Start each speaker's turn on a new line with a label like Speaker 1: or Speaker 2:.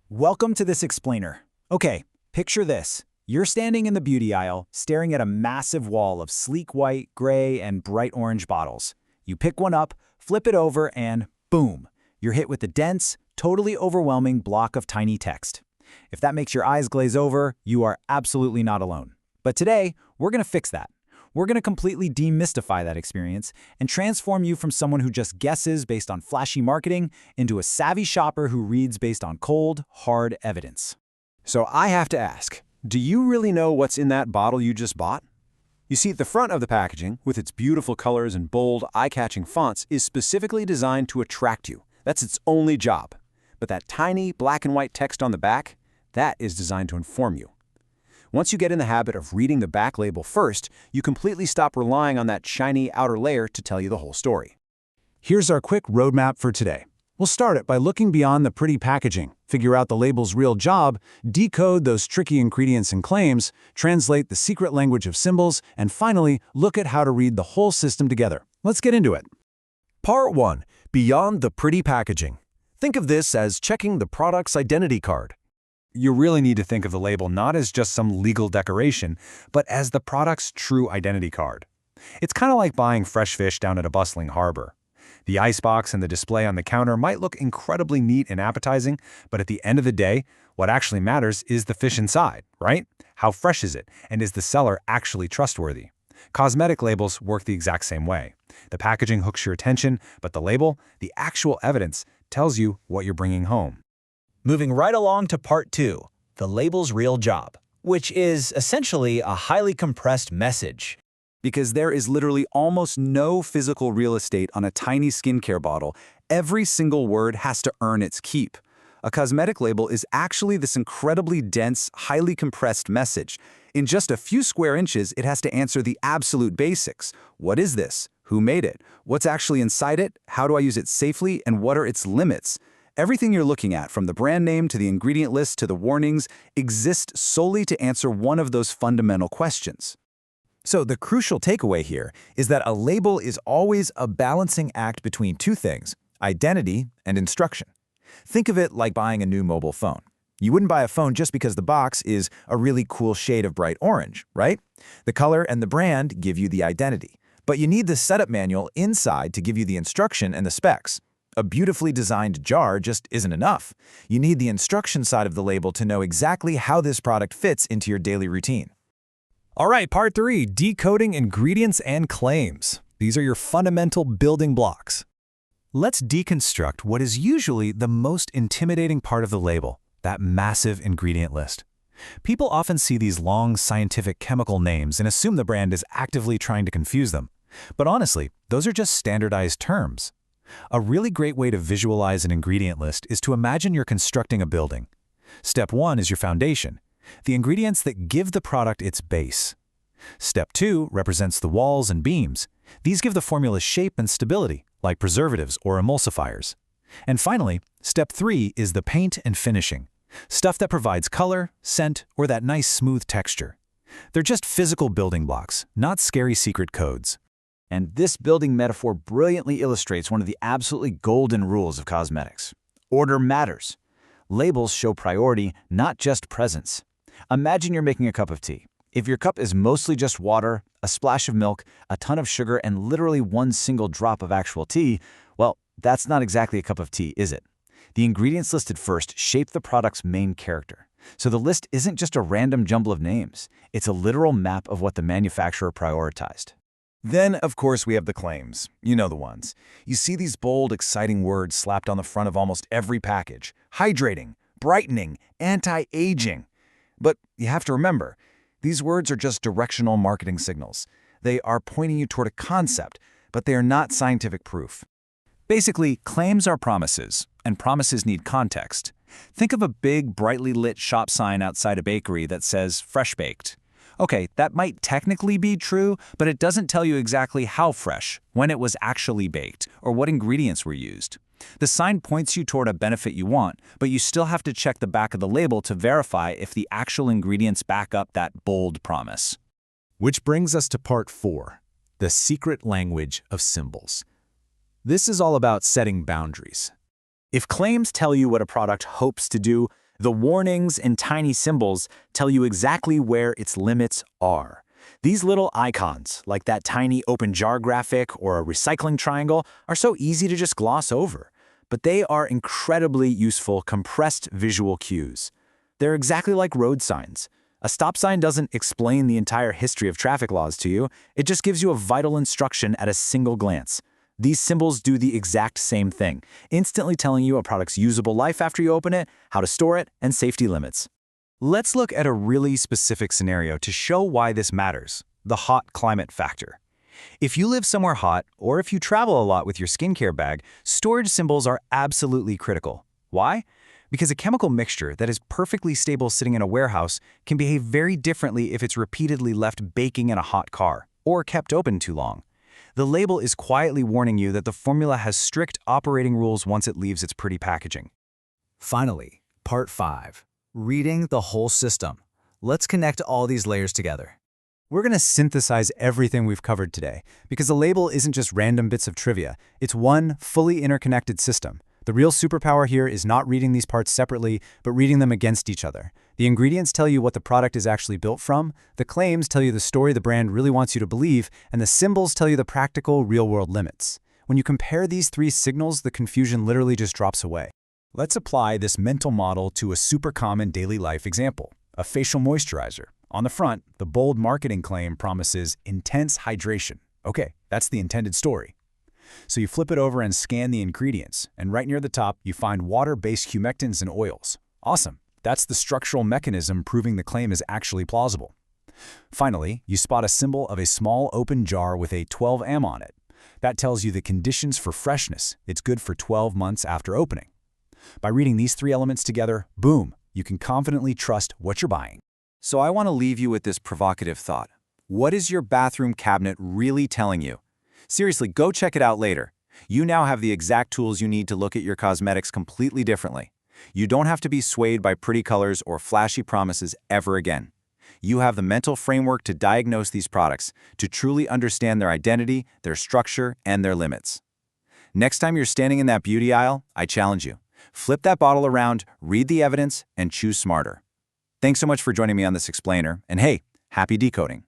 Speaker 1: Welcome to this explainer. Okay, picture this. You're standing in the beauty aisle, staring at a massive wall of sleek white, gray, and bright orange bottles. You pick one up, flip it over, and boom, you're hit with the dense, totally overwhelming block of tiny text. If that makes your eyes glaze over, you are absolutely not alone. But today, we're going to fix that. We're going to completely demystify that experience and transform you from someone who just guesses based on flashy marketing into a savvy shopper who reads based on cold, hard evidence.
Speaker 2: So I have to ask, do you really know what's in that bottle you just bought? You see, the front of the packaging, with its beautiful colors and bold, eye-catching fonts, is specifically designed to attract you. That's its only job. But that tiny black and white text on the back, that is designed to inform you. Once you get in the habit of reading the back label first, you completely stop relying on that shiny outer layer to tell you the whole story.
Speaker 3: Here's our quick roadmap for today. We'll start it by looking beyond the pretty packaging, figure out the label's real job, decode those tricky ingredients and claims, translate the secret language of symbols, and finally, look at how to read the whole system together. Let's get into it.
Speaker 4: Part 1. Beyond the pretty packaging. Think of this as checking the product's identity card.
Speaker 2: You really need to think of the label not as just some legal decoration, but as the product's true identity card. It's kind of like buying fresh fish down at a bustling harbor. The icebox and the display on the counter might look incredibly neat and appetizing, but at the end of the day, what actually matters is the fish inside, right? How fresh is it, and is the seller actually trustworthy? Cosmetic labels work the exact same way. The packaging hooks your attention, but the label, the actual evidence, tells you what you're bringing home.
Speaker 1: Moving right along to part 2, the label's real job, which is essentially a highly compressed message.
Speaker 3: Because there is literally almost no physical real estate on a tiny skincare bottle, every single word has to earn its keep. A cosmetic label is actually this incredibly dense, highly compressed message. In just a few square inches, it has to answer the absolute basics. What is this? Who made it? What's actually inside it? How do I use it safely? And what are its limits? Everything you're looking at, from the brand name to the ingredient list to the warnings, exists solely to answer one of those fundamental questions.
Speaker 1: So the crucial takeaway here is that a label is always a balancing act between two things, identity and instruction. Think of it like buying a new mobile phone. You wouldn't buy a phone just because the box is a really cool shade of bright orange, right? The color and the brand give you the identity. But you need the setup manual inside to give you the instruction and the specs. A beautifully designed jar just isn't enough. You need the instruction side of the label to know exactly how this product fits into your daily routine.
Speaker 4: All right, part 3, decoding ingredients and claims. These are your fundamental building blocks. Let's deconstruct what is usually the most intimidating part of the label, that massive ingredient list. People often see these long scientific chemical names and assume the brand is actively trying to confuse them. But honestly, those are just standardized terms. A really great way to visualize an ingredient list is to imagine you're constructing a building. Step 1 is your foundation, the ingredients that give the product its base. Step 2 represents the walls and beams. These give the formula shape and stability, like preservatives or emulsifiers. And finally, step 3 is the paint and finishing, stuff that provides color, scent, or that nice smooth texture. They're just physical building blocks, not scary secret codes.
Speaker 1: And this building metaphor brilliantly illustrates one of the absolutely golden rules of cosmetics. Order matters. Labels show priority, not just presence. Imagine you're making a cup of tea. If your cup is mostly just water, a splash of milk, a ton of sugar, and literally one single drop of actual tea, well, that's not exactly a cup of tea, is it? The ingredients listed first shape the product's main character. So the list isn't just a random jumble of names. It's a literal map of what the manufacturer prioritized.
Speaker 3: Then, of course, we have the claims. You know the ones. You see these bold, exciting words slapped on the front of almost every package. Hydrating, brightening, anti-aging. But you have to remember, these words are just directional marketing signals. They are pointing you toward a concept, but they are not scientific proof. Basically, claims are promises, and promises need context. Think of a big, brightly lit shop sign outside a bakery that says fresh baked. Okay, that might technically be true, but it doesn't tell you exactly how fresh, when it was actually baked, or what ingredients were used. The sign points you toward a benefit you want, but you still have to check the back of the label to verify if the actual ingredients back up that bold promise.
Speaker 4: Which brings us to part 4, the secret language of symbols. This is all about setting boundaries.
Speaker 1: If claims tell you what a product hopes to do, The warnings and tiny symbols tell you exactly where its limits are. These little icons, like that tiny open jar graphic or a recycling triangle, are so easy to just gloss over. But they are incredibly useful compressed visual cues. They're exactly like road signs. A stop sign doesn't explain the entire history of traffic laws to you, it just gives you a vital instruction at a single glance. These symbols do the exact same thing, instantly telling you a product's usable life after you open it, how to store it, and safety limits.
Speaker 4: Let's look at a really specific scenario to show why this matters: the hot climate factor. If you live somewhere hot, or if you travel a lot with your skincare bag, storage symbols are absolutely critical. Why? Because a chemical mixture that is perfectly stable sitting in a warehouse can behave very differently if it's repeatedly left baking in a hot car, or kept open too long. The label is quietly warning you that the formula has strict operating rules once it leaves its pretty packaging. Finally, Part 5. Reading the whole system. Let's connect all these layers together. We're going to synthesize everything we've covered today, because the label isn't just random bits of trivia, it's one fully interconnected system. The real superpower here is not reading these parts separately, but reading them against each other. The ingredients tell you what the product is actually built from, the claims tell you the story the brand really wants you to believe, and the symbols tell you the practical, real-world limits. When you compare these three signals, the confusion literally just drops away. Let's apply this mental model to a super common daily life example: a facial moisturizer. On the front, the bold marketing claim promises intense hydration. Okay, that's the intended story. So you flip it over and scan the ingredients, and right near the top, you find water-based humectants and oils. Awesome. That's the structural mechanism proving the claim is actually plausible. Finally, you spot a symbol of a small open jar with a 12M on it. That tells you the conditions for freshness. It's good for 12 months after opening. By reading these three elements together, boom, you can confidently trust what you're buying. So I want to leave you with this provocative thought. What is your bathroom cabinet really telling you? Seriously, go check it out later. You now have the exact tools you need to look at your cosmetics completely differently. You don't have to be swayed by pretty colors or flashy promises ever again. You have the mental framework to diagnose these products, to truly understand their identity, their structure, and their limits. Next time you're standing in that beauty aisle, I challenge you. Flip that bottle around, read the evidence, and choose smarter. Thanks so much for joining me on this explainer, and hey, happy decoding.